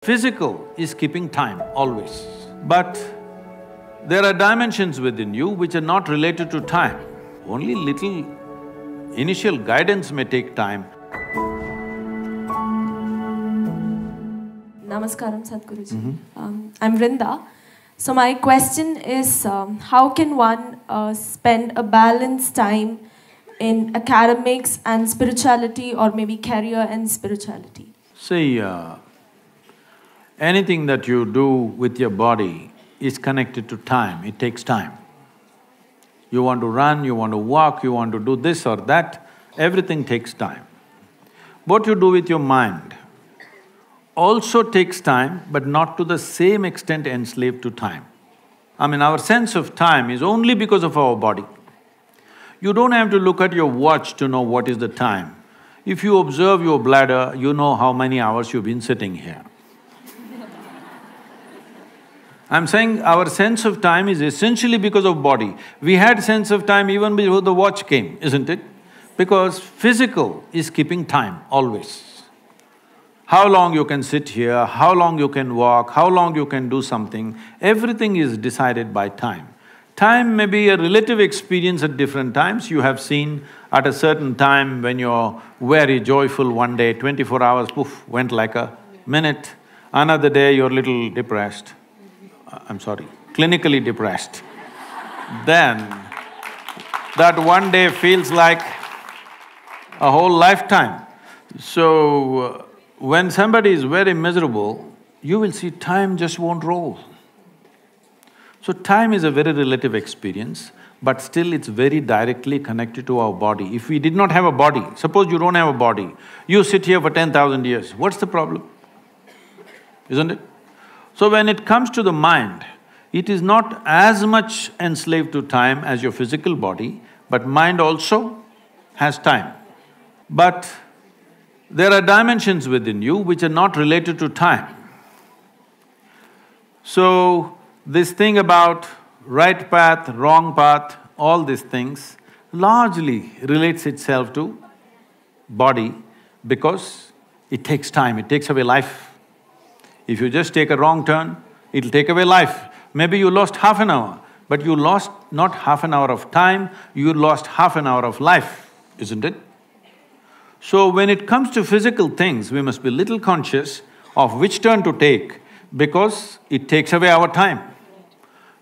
Physical is keeping time, always. But there are dimensions within you which are not related to time. Only little initial guidance may take time. Namaskaram, Sadhguruji. I'm Vrinda. So my question is, how can one spend a balanced time in academics and spirituality, or maybe career and spirituality? See, anything that you do with your body is connected to time, it takes time. You want to run, you want to walk, you want to do this or that, everything takes time. What you do with your mind also takes time, but not to the same extent enslaved to time. I mean, our sense of time is only because of our body. You don't have to look at your watch to know what is the time. If you observe your bladder, you know how many hours you've been sitting here. I'm saying our sense of time is essentially because of body. We had sense of time even before the watch came, isn't it? Because physical is keeping time, always. How long you can sit here, how long you can walk, how long you can do something, everything is decided by time. Time may be a relative experience at different times. You have seen at a certain time when you're very joyful one day, 24 hours, poof, went like a minute. Another day you're little depressed. I'm sorry, clinically depressed. Then that one day feels like a whole lifetime. So, when somebody is very miserable, you will see time just won't roll. So time is a very relative experience, but still it's very directly connected to our body. If we did not have a body, suppose you don't have a body, you sit here for 10,000 years, what's the problem? Isn't it? So when it comes to the mind, it is not as much enslaved to time as your physical body, but mind also has time. But there are dimensions within you which are not related to time. So, this thing about right path, wrong path, all these things largely relates itself to body because it takes time, it takes away life. If you just take a wrong turn, it'll take away life. Maybe you lost half an hour, but you lost not half an hour of time, you lost half an hour of life, isn't it? So when it comes to physical things, we must be little conscious of which turn to take because it takes away our time.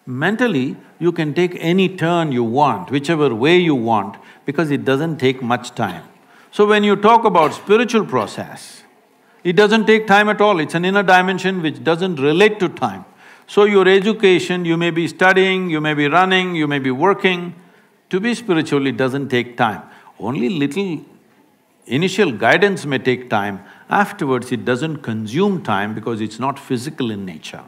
Mentally, you can take any turn you want, whichever way you want, because it doesn't take much time. So when you talk about spiritual process, it doesn't take time at all, it's an inner dimension which doesn't relate to time. So your education, you may be studying, you may be running, you may be working, to be spiritual it doesn't take time. Only little initial guidance may take time, afterwards it doesn't consume time because it's not physical in nature.